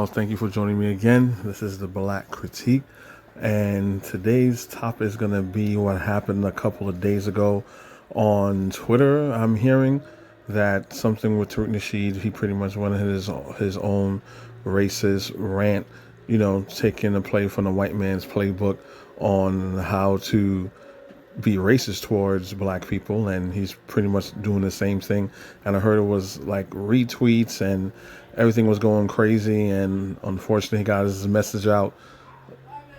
Thank you for joining me again. This is the Black Critique, and today's topic is going to be what happened a couple of days ago on Twitter. I'm hearing that something with Tariq Nasheed, he pretty much went in his own racist rant, taking a play from the white man's playbook on how to be racist towards black people, and he's pretty much doing the same thing. And I heard it was like retweets and everything was going crazy, and unfortunately he got his message out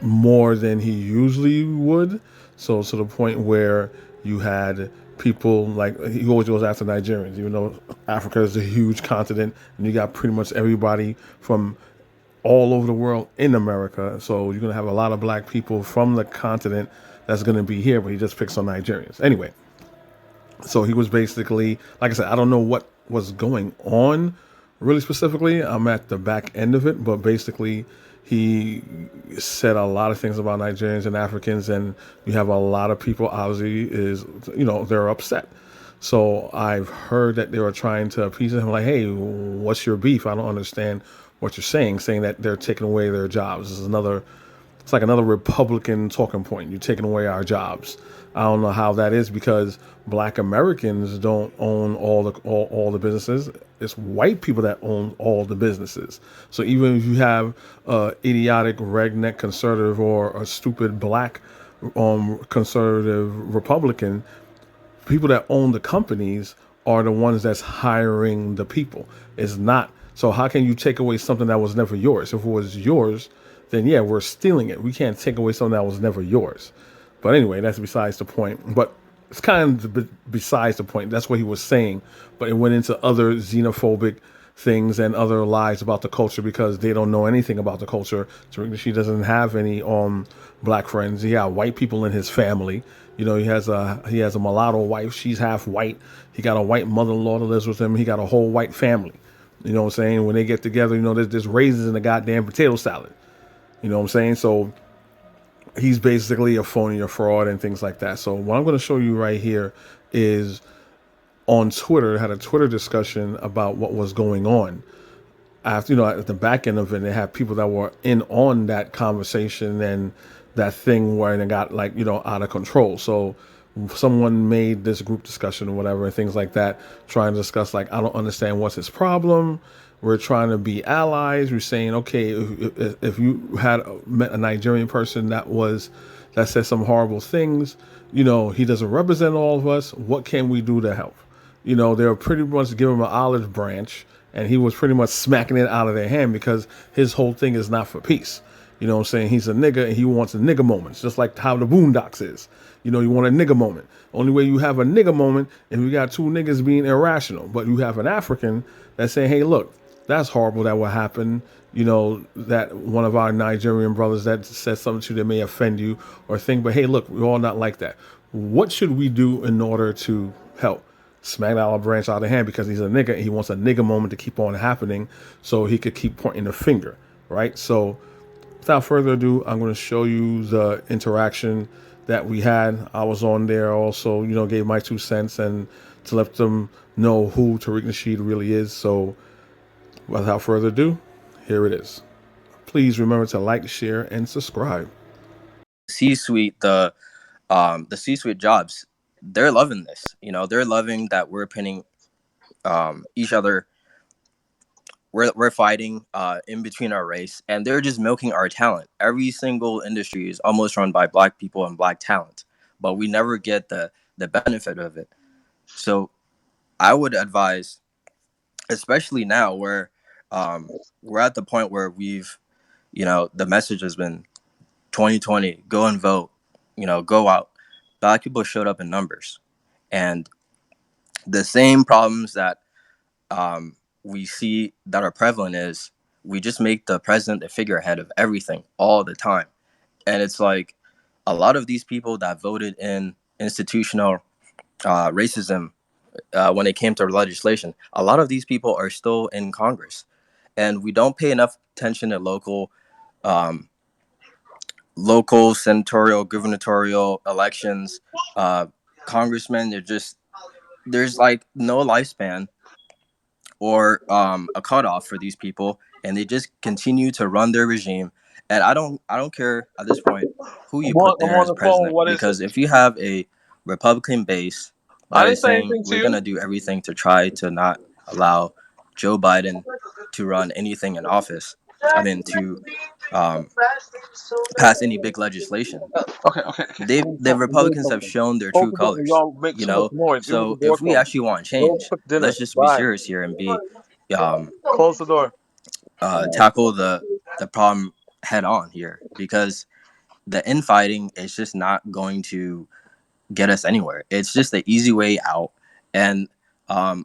more than he usually would. So to the point where you had people like he always goes after Nigerians, even though Africa is a huge continent, and you got pretty much everybody from all over the world in America. So you're gonna have a lot of black people from the continent that's gonna be here, but he just picks on Nigerians. Anyway, so he was basically, like I said, I don't know what was going on really specifically. I'm at the back end of it, but basically he said a lot of things about Nigerians and Africans, and you have a lot of people obviously they're upset. So I've heard that they were trying to appease him, like, hey, what's your beef? I don't understand what you're saying that they're taking away their jobs. This is another, it's like another Republican talking point. You're taking away our jobs. I don't know how that is because black Americans don't own all the businesses. It's white people that own all the businesses. So even if you have a idiotic redneck conservative or a stupid black conservative Republican, people that own the companies are the ones that's hiring the people. It's not. So how can you take away something that was never yours? If it was yours, then yeah, we're stealing it. We can't take away something that was never yours. But anyway, that's besides the point. But it's kind of besides the point. That's what he was saying. But it went into other xenophobic things and other lies about the culture because they don't know anything about the culture. She doesn't have any black friends. He got white people in his family. He has a mulatto wife. She's half white. He got a white mother-in-law that lives with him. He got a whole white family. You know what I'm saying? When they get together, there's raisins in the goddamn potato salad. You know what I'm saying? So he's basically a phony, a fraud, and things like that. So what I'm going to show you right here is on Twitter, had a Twitter discussion about what was going on. After, at the back end of it, they had people that were in on that conversation and that thing where it got like, out of control. So someone made this group discussion or whatever and things like that, trying to discuss like, I don't understand what's his problem. We're trying to be allies. We're saying, okay, if you had met a Nigerian person that said some horrible things, he doesn't represent all of us. What can we do to help? They were pretty much giving him an olive branch, and he was pretty much smacking it out of their hand because his whole thing is not for peace. You know what I'm saying? He's a nigga and he wants a nigga moments, just like how the Boondocks is. You want a nigga moment. Only way you have a nigga moment if you got two niggas being irrational. But you have an African that's saying, hey, look, that's horrible that will happen. That one of our Nigerian brothers that says something to you that may offend you or think, but hey, look, we're all not like that. What should we do in order to help? Smack that olive branch out of the hand because he's a nigga and he wants a nigga moment to keep on happening so he could keep pointing the finger, right? So without further ado, I'm going to show you the interaction that we had. I was on there also, gave my 2 cents and to let them know who Tariq Nasheed really is. So without further ado, here it is. Please remember to like, share, and subscribe. C-suite, the C-suite jobs, they're loving this. They're loving that we're pinning each other. We're fighting in between our race, and they're just milking our talent. Every single industry is almost run by black people and black talent, but we never get the benefit of it. So I would advise, especially now where we're at the point where the message has been 2020, go and vote, go out. Black people showed up in numbers, and the same problems that we see that are prevalent is we just make the president the figurehead of everything all the time. And it's like a lot of these people that voted in institutional racism when it came to legislation, a lot of these people are still in Congress. And we don't pay enough attention to um, local, senatorial, gubernatorial elections. Congressmen, there's like no lifespan or a cutoff for these people, and they just continue to run their regime. And I don't care at this point who you put I'm there on as the phone. president, What is it? because if you have a Republican base I that didn't is say saying anything to we're going you. to do everything to try to not allow Joe Biden to run anything in office, I mean to um, pass any big legislation, Okay, okay, okay. the I'm doing Republicans have something. shown their Close true the door. colors, Y'all make you too much know. noise. Even with So the door if we closed. actually want Go change, cook dinner. let's just be Bye. serious here and be um, Close the door. tackle the problem head on here, because the infighting is just not going to get us anywhere. It's just the easy way out. And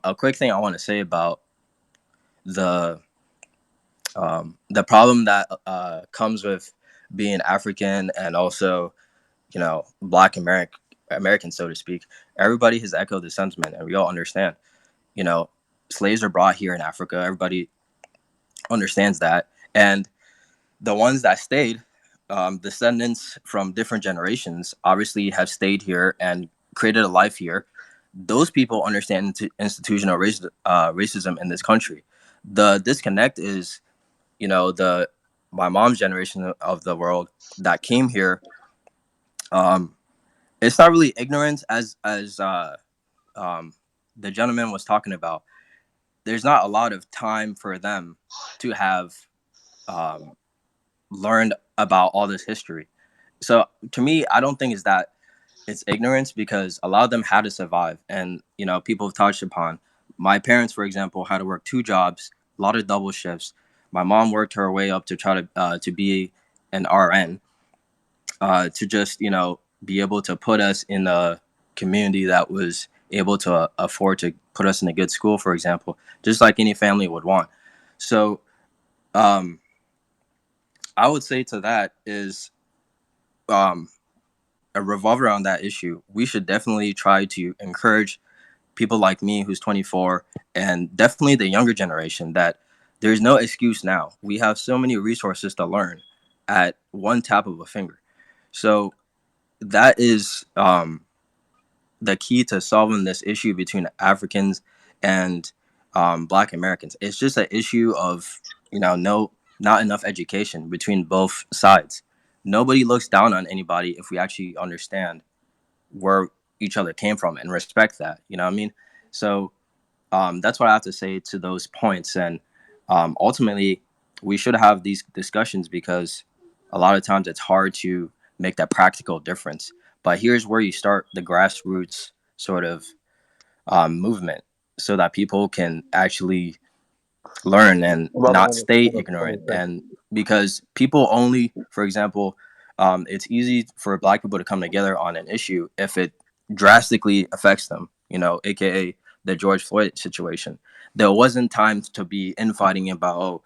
a quick thing I want to say about the the problem that comes with being African and also, Black American, so to speak. Everybody has echoed the sentiment, and we all understand. You know, slaves are brought here in Africa. Everybody understands that, and the ones that stayed, descendants from different generations, obviously have stayed here and created a life here. Those people understand institutional racism in this country. The disconnect is, the my mom's generation of the world that came here. Um, it's not really ignorance, as um, the gentleman was talking about. There's not a lot of time for them to have um, learned about all this history. So to me, I don't think it's ignorance, because a lot of them had to survive, and people have touched upon. My parents, for example, had to work two jobs, a lot of double shifts. My mom worked her way up to try to be an RN, to just be able to put us in a community that was able to afford to put us in a good school, for example, just like any family would want. So um, I would say to that is, um, a revolve around that issue. We should definitely try to encourage people like me, who's 24, and definitely the younger generation, that there's no excuse now. We have so many resources to learn at one tap of a finger. So that is the key to solving this issue between Africans and Black Americans. It's just an issue of no not enough education between both sides. Nobody looks down on anybody if we actually understand where each other came from and respect that. You know what I mean? So that's what I have to say to those points. And ultimately, we should have these discussions, because a lot of times it's hard to make that practical difference. But here's where you start the grassroots sort of movement, so that people can actually learn and Brother, not stay hold on ignorant. a second. And because people only, for example, it's easy for Black people to come together on an issue if it drastically affects them, aka the George Floyd situation. There wasn't time to be infighting about,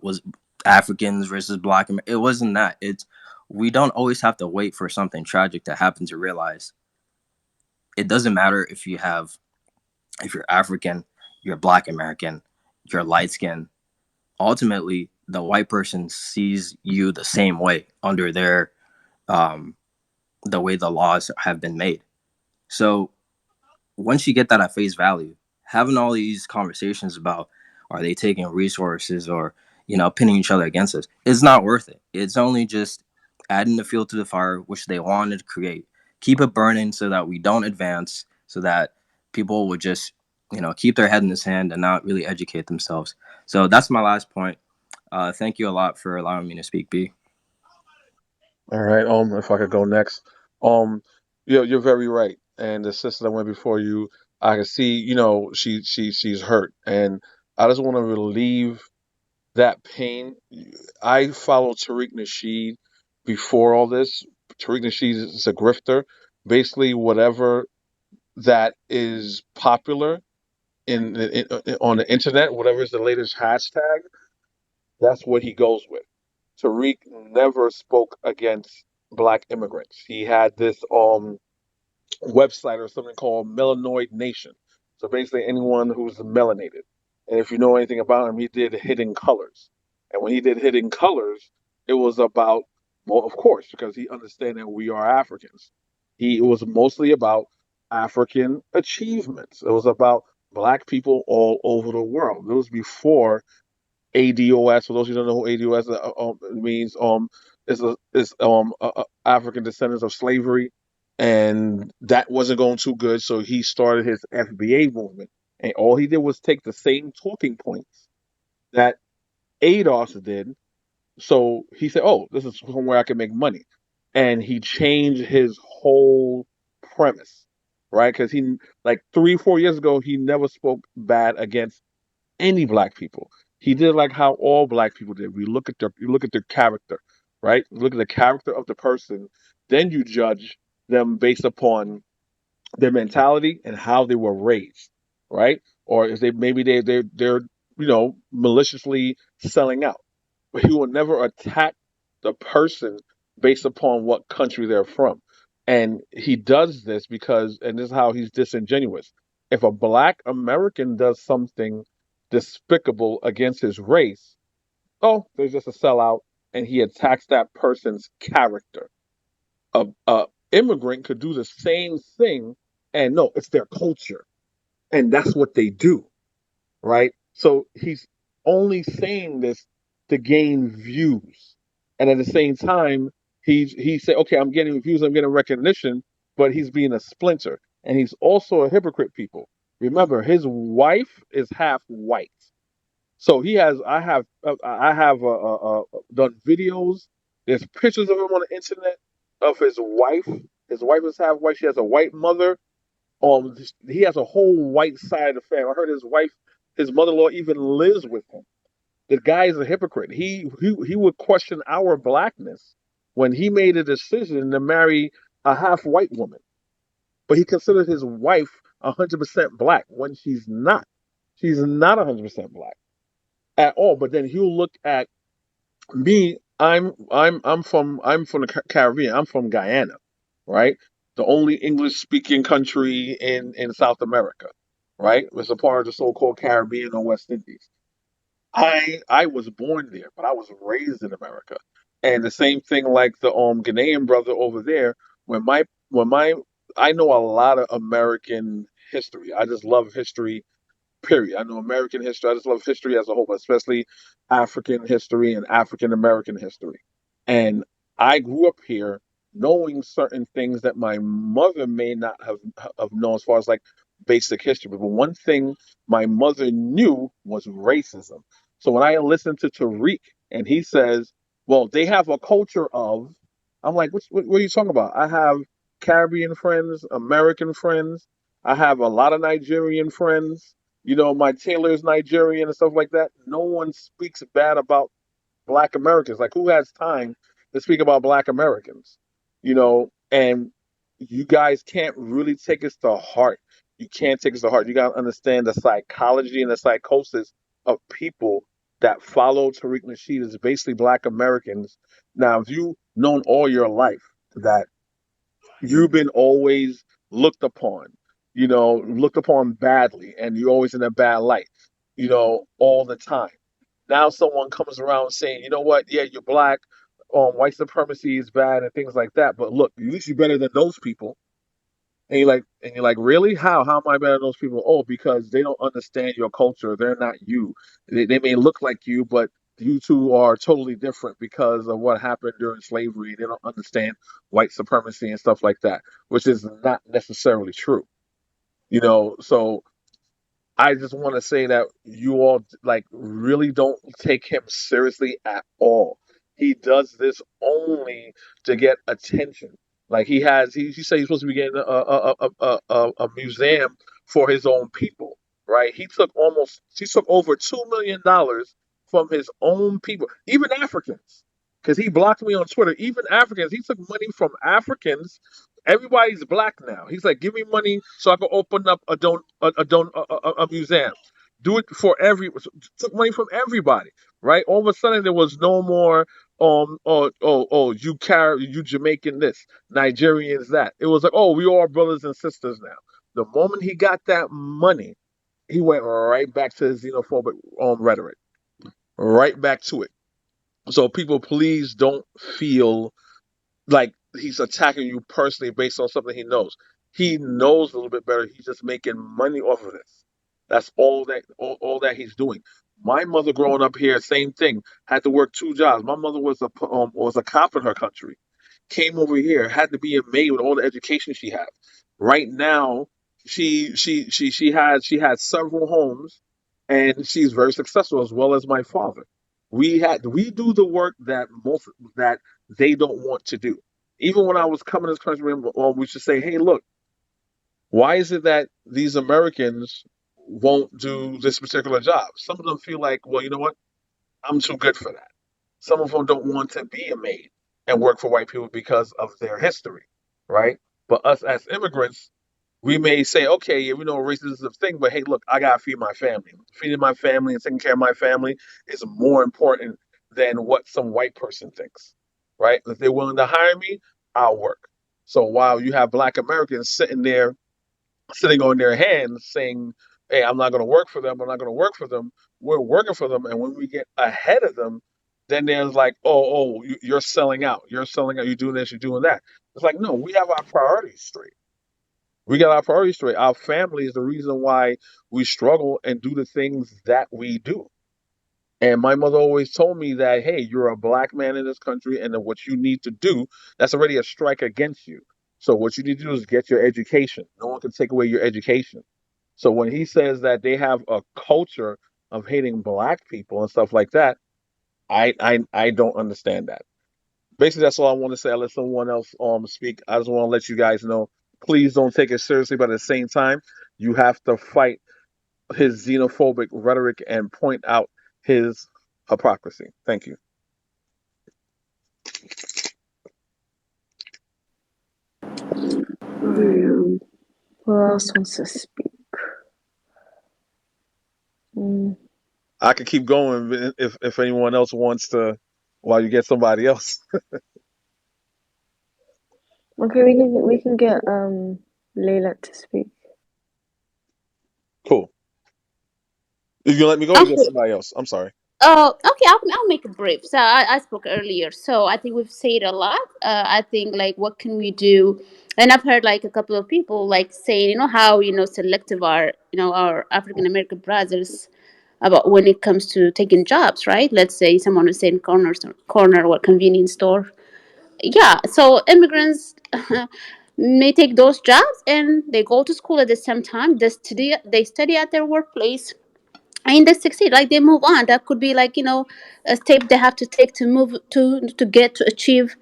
was Africans versus Black. It wasn't that. It's We don't always have to wait for something tragic to happen to realize it doesn't matter if you're African, you're Black American, you're light skinned. Ultimately, the white person sees you the same way under um, the way the laws have been made. So once you get that at face value, having all these conversations about, are they taking resources, or pinning each other against us, it's not worth it. It's only just adding the fuel to the fire, which they wanted to create. Keep it burning so that we don't advance, so that people would just keep their head in the sand and not really educate themselves. So that's my last point. Thank you a lot for allowing me to speak, B. All right. If I could go next. You're very right. And the sister that went before you, I can see, she's hurt, and I just want to relieve that pain. I followed Tariq Nasheed before all this. Tariq Nasheed is a grifter. Basically, whatever that is popular on the internet, whatever is the latest hashtag, that's what he goes with. Tariq never spoke against black immigrants. He had this website or something called Melanoid Nation. So basically, anyone who's melanated. And if you know anything about him, he did Hidden Colors. And when he did Hidden Colors, it was about, well, of course, because he understands that we are Africans. It was mostly about African achievements. It was about black people all over the world. It was before ADOS. For those who don't know who ADOS means, African descendants of slavery, and that wasn't going too good. So he started his FBA movement, and all he did was take the same talking points that ADOS did. So he said, "Oh, this is somewhere I can make money," and he changed his whole premise, right? Because he, like 3, 4 years ago, he never spoke bad against any black people. He did like how all black people did. You look at their character, right? You look at the character of the person, then you judge them based upon their mentality and how they were raised, right? Or if they maybe they're maliciously selling out. But he will never attack the person based upon what country they're from. And he does this because, and this is how he's disingenuous. If a black American does something despicable against his race, oh, there's just a sellout, and he attacks that person's character. A immigrant could do the same thing, and no, it's their culture, and that's what they do, right? So he's only saying this to gain views, and at the same time, he said, "Okay, I'm getting views, I'm getting recognition," but he's being a splinter, and he's also a hypocrite. People remember, his wife is half white, so he has. I have done videos. There's pictures of him on the internet of his wife. His wife is half white. She has a white mother. He has a whole white side of the family. I heard his wife, his mother-in-law, even lives with him. The guy is a hypocrite. He would question our blackness when he made a decision to marry a half white woman, but he considered his wife 100% black when she's not. She's not 100% black at all. But then he'll look at me. I'm from the Caribbean. I'm from Guyana, right? The only English speaking country in South America, right? It's a part of the so-called Caribbean or West Indies. I was born there, but I was raised in America. And the same thing like the Ghanaian brother over there, when my I know a lot of American history. I just love history, period. I know American history. I just love history as a whole, but especially African history and African American history. And I grew up here knowing certain things that my mother may not have known as far as like basic history. But one thing my mother knew was racism. So when I listen to Tariq and he says, well, they have a culture of, I'm like, what are you talking about? I have Caribbean friends, American friends. I have a lot of Nigerian friends. My tailor's Nigerian and stuff like that. No one speaks bad about black Americans. Like, who has time to speak about black Americans? And you guys can't really take us to heart. You can't take us to heart. You got to understand the psychology and the psychosis of people that follow Tariq Nasheed is basically black Americans. Now, if you've known all your life that you've been always looked upon, looked upon badly, and you're always in a bad light, all the time. Now someone comes around saying, you know what, yeah, you're black, white supremacy is bad and things like that, but look, at least you're better than those people. And you're like, really? How am I better than those people? Oh, because they don't understand your culture. They're not you. They may look like you, but you two are totally different because of what happened during slavery. They don't understand white supremacy and stuff like that, which is not necessarily true. So I just want to say that you all like really don't take him seriously at all. He does this only to get attention. Like he said he's supposed to be getting a museum for his own people, right? He took over $2 million from his own people, even Africans, because he blocked me on Twitter. Even Africans, he took money from Africans. Everybody's black now. He's like, give me money so I can open up a museum. Do it for took money from everybody, right? All of a sudden there was no more you Jamaican this, Nigerians that. It was like, oh, we all brothers and sisters now. The moment he got that money, he went right back to his xenophobic rhetoric, right back to it. So people, please don't feel like he's attacking you personally based on something he knows. He knows a little bit better. He's just making money off of this. That's all that he's doing. My mother growing up here, same thing, had to work two jobs. My mother was a cop in her country, came over here, had to be a maid with all the education she had. Right now, she had several homes, and she's very successful as well as my father. We do the work that they don't want to do. Even when I was coming to this country, we should say, hey, look, why is it that these Americans won't do this particular job? Some of them feel like, well, you know what? I'm too good for that. Some of them don't want to be a maid and work for white people because of their history, right? But us as immigrants, we may say, okay, yeah, we know racism is a thing, but hey, look, I gotta feed my family. Feeding my family and taking care of my family is more important than what some white person thinks, right? If they're willing to hire me, I'll work. So while you have Black Americans sitting on their hands saying, hey, I'm not going to work for them. I'm not going to work for them. We're working for them. And when we get ahead of them, then there's like, you're selling out. You're selling out. You're doing this. You're doing that. It's like, no, we have our priorities straight. We got our priorities straight. Our family is the reason why we struggle and do the things that we do. And my mother always told me that, hey, you're a black man in this country, and then what you need to do, that's already a strike against you. So what you need to do is get your education. No one can take away your education. So when he says that they have a culture of hating black people and stuff like that, I don't understand that. Basically, that's all I want to say. I'll let someone else speak. I just want to let you guys know. Please don't take it seriously, but at the same time, you have to fight his xenophobic rhetoric and point out his hypocrisy. Thank you. Who else wants to speak? Mm. I could keep going if anyone else wants to, while you get somebody else. Okay, we can get Layla to speak. Cool. You gonna let me go? Or you get Okay. somebody else. I'm sorry. Okay. I'll make it brief. So I spoke earlier. So I think we've said a lot. I think like what can we do? And I've heard like a couple of people like saying, how selective our African American brothers about when it comes to taking jobs, right? Let's say someone is saying corner or convenience store. Yeah. So immigrants may take those jobs and they go to school at the same time. They study at their workplace and they succeed, like they move on. That could be like a step they have to take to move to get to achieve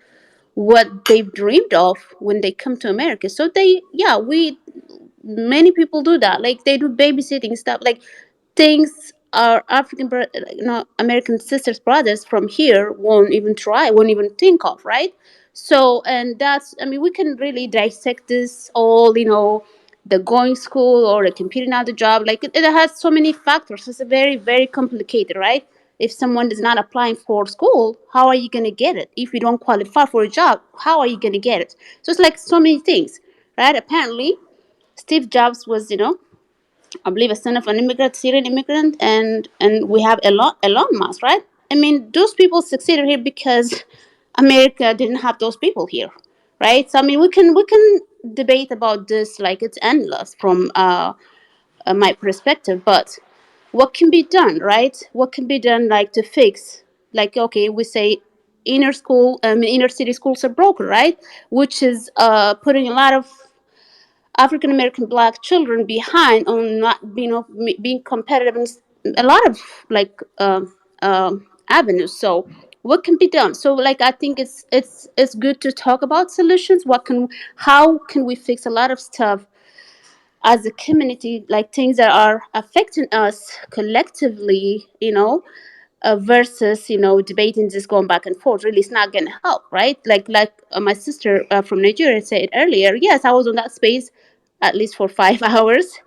what they've dreamed of when they come to America. So they yeah we many people do that, like they do babysitting stuff, like things our American sisters brothers from here won't even think of, right? So, and that's, I mean, we can really dissect this all, the going school or the computing out the job, like it has so many factors. It's very, very complicated, right? If someone is not applying for school, how are you going to get it? If you don't qualify for a job, how are you going to get it? So it's like so many things, right? Apparently Steve Jobs was, I believe, a son of an immigrant, Syrian immigrant, and we have Elon Musk, right? I mean, those people succeeded here because America didn't have those people here, right? So I mean, we can debate about this like it's endless from my perspective, but what can be done, right? What can be done like to fix? Like, okay, we say inner city schools are broken, right? Which is putting a lot of African American Black children behind on not being competitive in a lot of like avenues. So what can be done? So like I think it's good to talk about solutions. How can we fix a lot of stuff as a community, like things that are affecting us collectively, versus debating, just going back and forth. Really, it's not gonna help, right? Like my sister from Nigeria said earlier. Yes, I was on that space at least for 5 hours.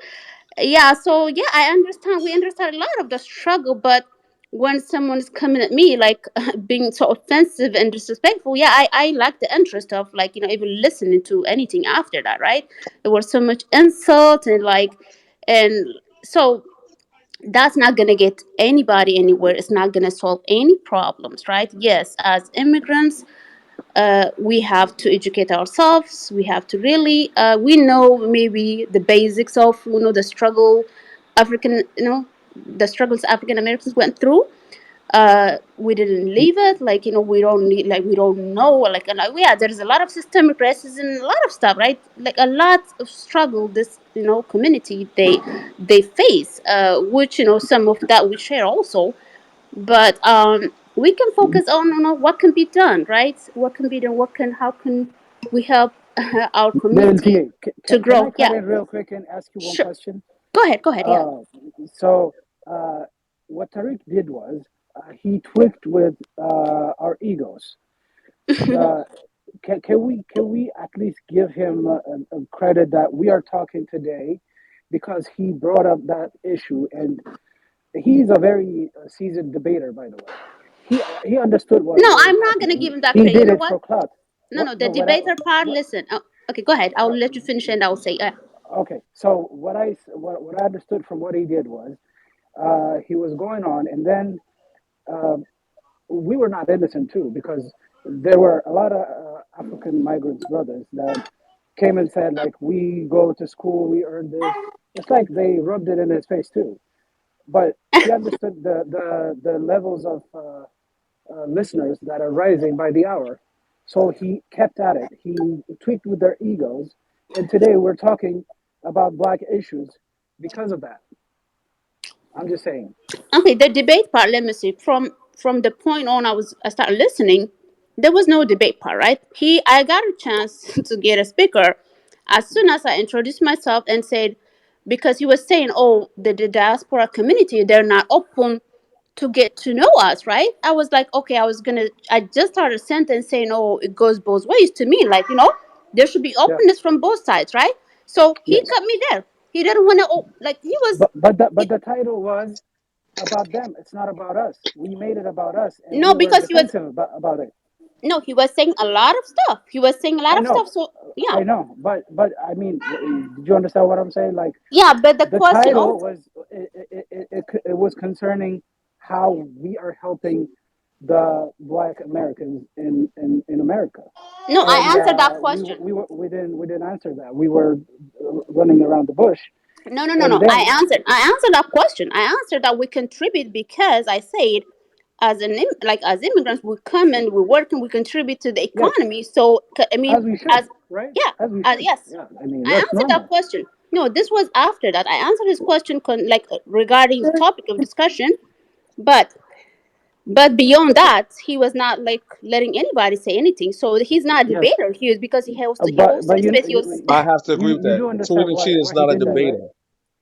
Yeah, so yeah, I understand. We understand a lot of the struggle, but when someone is coming at me like being so offensive and disrespectful, yeah, I lack the interest of like even listening to anything after that, right? There was so much insult and so that's not going to get anybody anywhere. It's not going to solve any problems, right? Yes, as immigrants, we have to educate ourselves. We have to we know maybe the basics of the struggle African the struggles African Americans went through. We didn't leave it, like, we don't need, like, we don't know, like, and, yeah, there's a lot of systemic racism, a lot of stuff, right? Like, a lot of struggle this, community, they face, which, some of that we share also. But we can focus on, what can be done, right? What can be done, how can we help our community Nancy, to can I grow? cut Yeah, in real quick and ask you one sure. question? Go ahead, yeah. Uh, so, what Tariq did was he tweaked with our egos. Uh, can we at least give him a credit that we are talking today because he brought up that issue, and he's a very seasoned debater, by the way. He understood what No, was I'm not gonna happening. give him that He credit. You did know it what? for clout. No, What? no, the No, debater part. what Listen. Oh, okay, go ahead. I'll let you finish, and I'll say. okay. So what I understood from what he did was he was going on, and then uh, we were not innocent too because there were a lot of African migrants brothers that came and said like we go to school, we earn this. It's like they rubbed it in his face too. But he understood the levels of listeners that are rising by the hour. So he kept at it. He tweaked with their egos, and today we're talking about black issues because of that. I'm just saying. Okay, the debate part. Let me see. From the point on, I started listening. There was no debate part, right? I got a chance to get a speaker as soon as I introduced myself and said, because he was saying, oh, the diaspora community, they're not open to get to know us, right? I was like, okay, I just started a sentence saying, oh, it goes both ways to me. Like, there should be Yeah. openness from both sides, right? So he Yes. cut me there. He didn't want to, like, he was, But the title was about them. It's not about us. We made it about us, and no, we were because defensive about it. he was saying a lot of stuff. He was saying a lot I of stuff. know, So, yeah. I know, but I mean, did you understand what I'm saying? Like Yeah, but the the question title also, was it was concerning how we are helping the Black Americans in America, no, I and answered that question. we didn't answer that. We were running around the bush, No, no, no, and no. I then answered. I answered that question. I answered that we contribute because I said, like, as immigrants, we come and we work and we contribute to the yes, economy. So, I mean, as we should, as right? yeah, As we as should, yes, yeah. I mean, I that's answered that normal. question. No, this was after that. I answered his question, regarding the topic of discussion, but beyond that, he was not like letting anybody say anything. So he's not a Yes, debater. He was, because he but hosted a space. He was. I have to agree with you that. do understand Tariq why Nasheed is he not a did that, right? debater.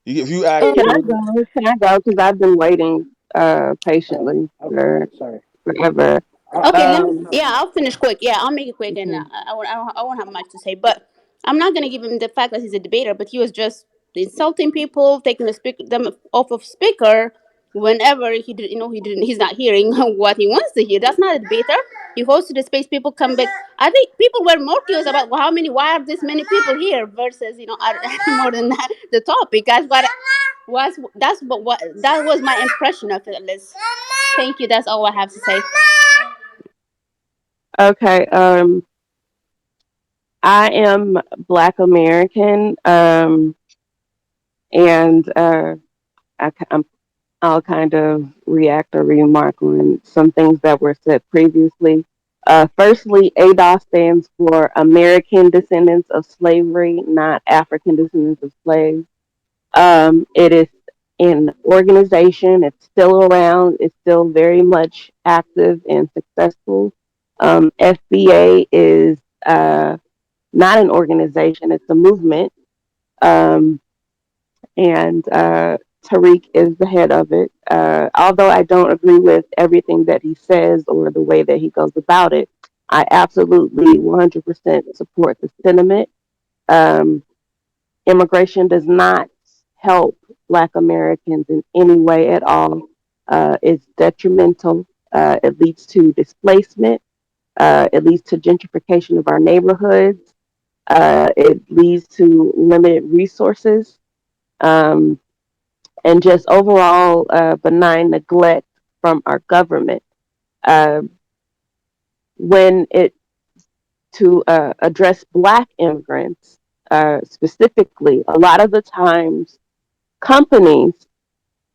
If you ask Oh Can I Tariq, no. go? Can I go? Because I've been waiting Oh, patiently okay. for Sorry. forever. Okay, let me. No, Yeah, no. I'll finish quick. Yeah, I'll make it quick, and Mhm. I won't have much to say. But I'm not gonna give him the fact that he's a debater. But he was just insulting people, taking them off of speaker whenever he did. He's not hearing what he wants to hear. That's not a debater. He hosted a space. People come back. I think people were more curious about, well, why are this many people here versus, more than that, the topic. That's what that was my impression of it, Liz. Thank you. That's all I have to say. Okay. I am Black American, and I'll kind of react or remark on some things that were said previously. Firstly, ADOS stands for American Descendants of Slavery, not African Descendants of Slaves. It is an organization. It's still around. It's still very much active and successful. FBA is not an organization. It's a movement. Um, and Tariq is the head of it. Although I don't agree with everything that he says or the way that he goes about it, I absolutely 100% support the sentiment. Um, Immigration does not help Black Americans in any way at all. It's detrimental. It leads to displacement. It leads to gentrification of our neighborhoods. It leads to limited resources, um, and just overall benign neglect from our government. Uh, when it to address Black immigrants specifically, a lot of the times companies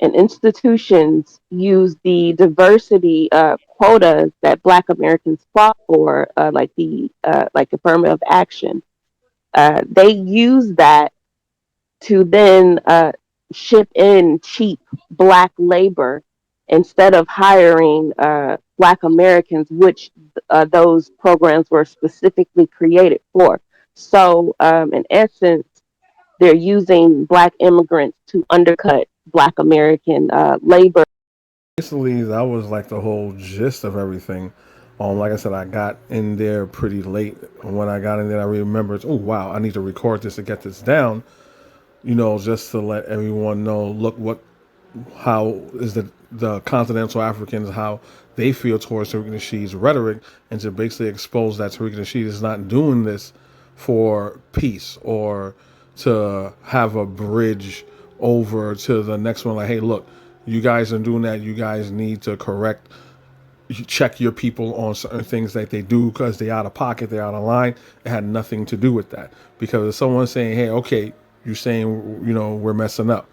and institutions use the diversity quotas that Black Americans fought for, like the like affirmative action. They use that to then ship in cheap Black labor instead of hiring Black Americans, which those programs were specifically created for. So, in essence, they're using Black immigrants to undercut Black American labor. Basically, that was like the whole gist of everything. Like I said, I got in there pretty late. When I got in there, I remembered, oh wow, I need to record this to get this down. Just to let everyone know, look what how is the continental Africans, how they feel towards Tariq Nasheed's rhetoric, and to basically expose that Tariq Nasheed is not doing this for peace or to have a bridge over to the next one. Like, hey, look, you guys are doing that. You guys need to correct, check your people on certain things that they do because they're out of pocket, they're out of line. It had nothing to do with that. Because if someone's saying, hey, okay, you're saying, we're messing up,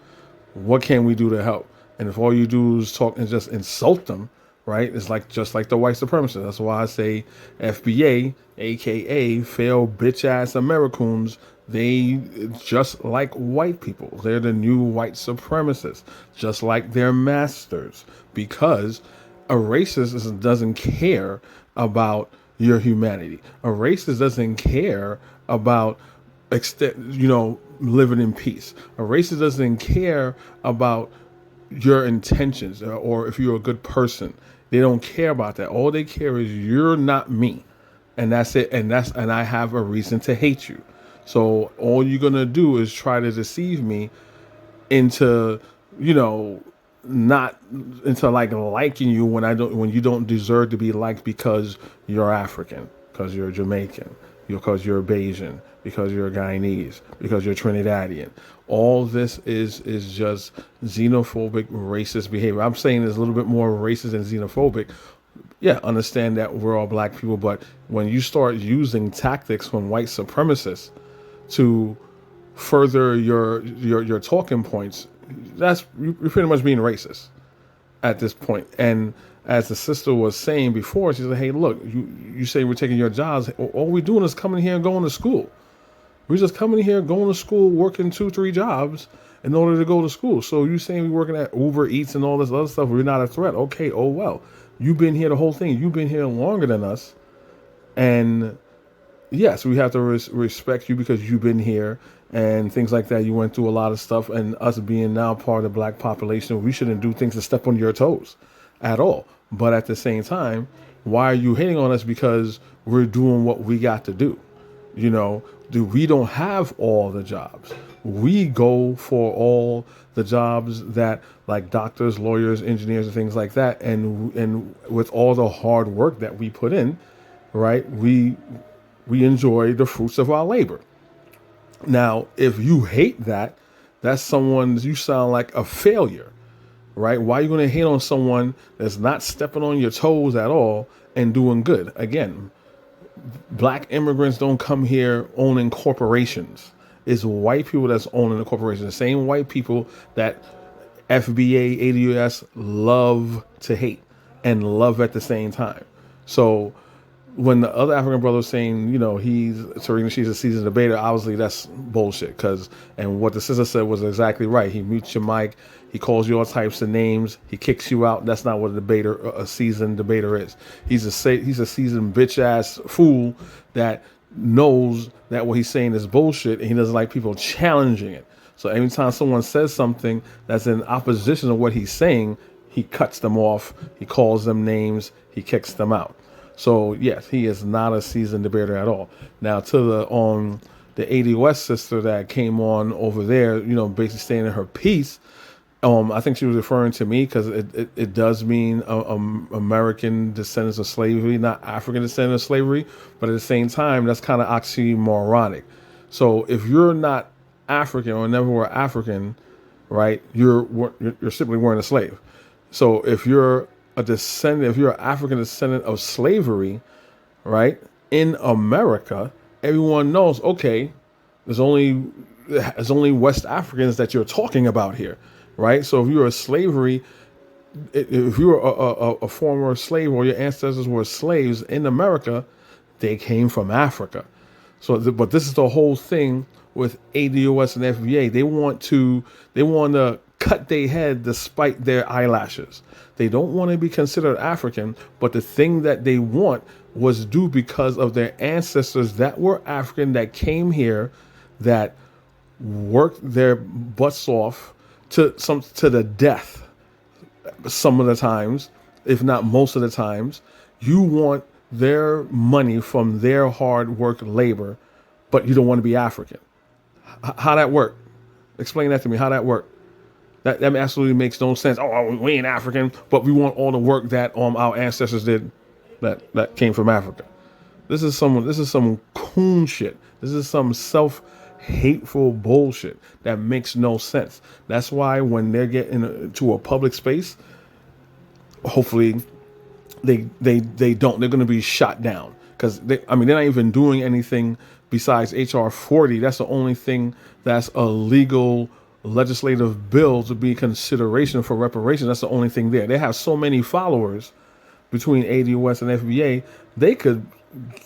what can we do to help? And if all you do is talk and just insult them, right? It's like just like the white supremacists. That's why I say FBA, aka failed bitch ass Americans. They just like white people. They're the new white supremacists, just like their masters. Because a racist doesn't care about your humanity. A racist doesn't care about living in peace. A racist doesn't care about your intentions or if you're a good person. They don't care about that. All they care is you're not me, and that's it. And I have a reason to hate you. So all you're gonna do is try to deceive me into, you know, not into like liking you when you don't deserve to be liked because you're African, because you're Jamaican, because you're Bayesian, because you're Guyanese, because you're Trinidadian. All this is just xenophobic, racist behavior. I'm saying it's a little bit more racist and xenophobic. Yeah, understand that we're all black people, but when you start using tactics from white supremacists to further your talking points, that's you're pretty much being racist at this point. And as the sister was saying before, she said, "Hey, look, you say we're taking your jobs. All we're doing is coming here and going to school. We're just coming here, going to school, working 2, 3 jobs in order to go to school. So you saying we're working at Uber Eats and all this other stuff? We're not a threat. Okay, oh well. You've been here the whole thing. You've been here longer than us, and yes, we have to respect you because you've been here and things like that. You went through a lot of stuff, and us being now part of the black population, we shouldn't do things to step on your toes at all. But at the same time, why are you hating on us? Because we're doing what we got to do. We don't have all the jobs. We go for all the jobs that like doctors, lawyers, engineers, and things like that. And with all the hard work that we put in, right? We enjoy the fruits of our labor. Now, if you hate that, you sound like a failure, right? Why are you going to hate on someone that's not stepping on your toes at all and doing good? Again, black immigrants don't come here owning corporations. It's white people that's owning the corporations. The same white people that FBA, ADOS love to hate and love at the same time. So when the other African brother was saying, she's a seasoned debater, obviously that's bullshit. And what the sister said was exactly right. He mutes your mic, he calls you all types of names, he kicks you out. That's not what a seasoned debater is. He's a seasoned bitch ass fool that knows that what he's saying is bullshit, and he doesn't like people challenging it. So every time someone says something that's in opposition to what he's saying, he cuts them off, he calls them names, he kicks them out. So yes, he is not a seasoned debater at all. Now to the ADOS sister that came on over there, basically staying in her piece. I think she was referring to me because it does mean American descendants of slavery, not African descendants of slavery. But at the same time, that's kind of oxymoronic. So if you're not African or never were African, right, you're simply weren't a slave. So if you're if you're an African descendant of slavery, right, in America, everyone knows, okay, there's only West Africans that you're talking about here. right? So if you're a slavery, if you were a former slave or your ancestors were slaves in America, they came from Africa. So, but this is the whole thing with ADOS and FBA. They want to cut their head despite their eyelashes. They don't want to be considered African, but the thing that they want was due because of their ancestors that were African that came here, that worked their butts off to the death some of the times, if not most of the times. You want their money from their hard work labor, but you don't want to be African. How that work? Explain that to me. How that work? That absolutely makes no sense. Oh, we ain't African, but we want all the work that our ancestors did, that came from Africa. This is some coon shit. This is some hateful bullshit that makes no sense. That's why when they're getting to a public space, hopefully they don't. They're going to be shot down because they're not even doing anything besides HR 40. That's the only thing that's a legal legislative bill to be consideration for reparations. That's the only thing there. They have so many followers between ADOS and FBA. They could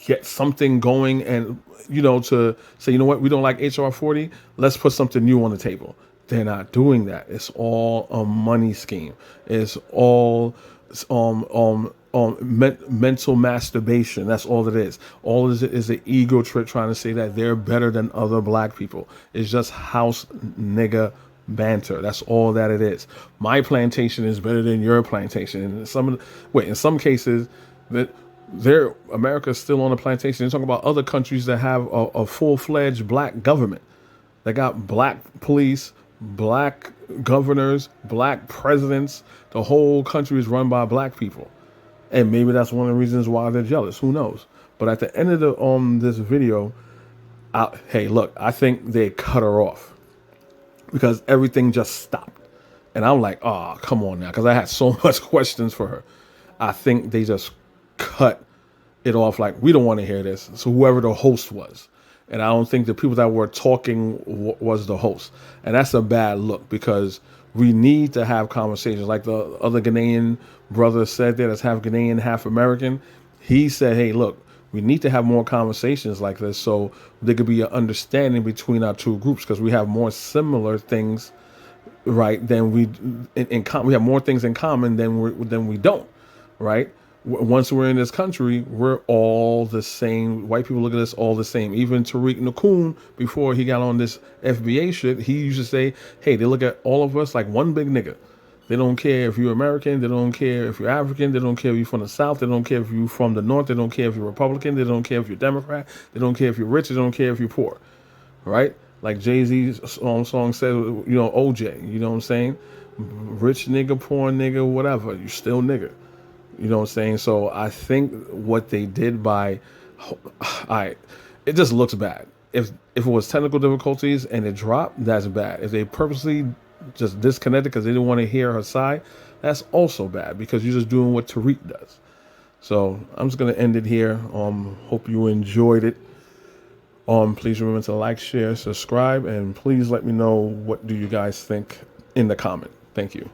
get something going and to say, you know what, we don't like HR 40. Let's put something new on the table. They're not doing that. It's all a money scheme. It's all mental masturbation. That's all it is. All it is an ego trip trying to say that they're better than other black people. It's just house nigga banter. That's all that it is. My plantation is better than your plantation. And in some cases, that America's still on a plantation. They're talking about other countries that have a full-fledged black government. They got black police, black governors, black presidents. The whole country is run by black people. And maybe that's one of the reasons why they're jealous. Who knows? But at the end of this video, hey, look, I think they cut her off because everything just stopped. And I'm like, oh, come on now, because I had so much questions for her. I think they just cut it off like, we don't want to hear this. So whoever the host was. And I don't think the people that were talking was the host. And that's a bad look because we need to have conversations. Like the other Ghanaian brother said there, that's half Ghanaian, half American. He said, hey, look, we need to have more conversations like this so there could be an understanding between our two groups because we have more similar things, right, than we have more things in common than we don't, right? Once we're in this country, we're all the same. White people look at us all the same. Even Tariq Nakoon, before he got on this FBA shit, he used to say, hey, they look at all of us like one big nigga. They don't care if you're American. They don't care if you're African. They don't care if you're from the South. They don't care if you're from the North. They don't care if you're Republican. They don't care if you're Democrat. They don't care if you're rich. They don't care if you're poor, right? Like Jay-Z's song said, OJ, you know what I'm saying? Rich nigga, poor nigga, whatever. You still nigga. You know what I'm saying? So I think what they did it just looks bad. If it was technical difficulties and it dropped, that's bad. If they purposely just disconnected because they didn't want to hear her side, that's also bad because you're just doing what Tariq does. So I'm just gonna end it here. Hope you enjoyed it. Please remember to like, share, subscribe, and please let me know what do you guys think in the comment. Thank you.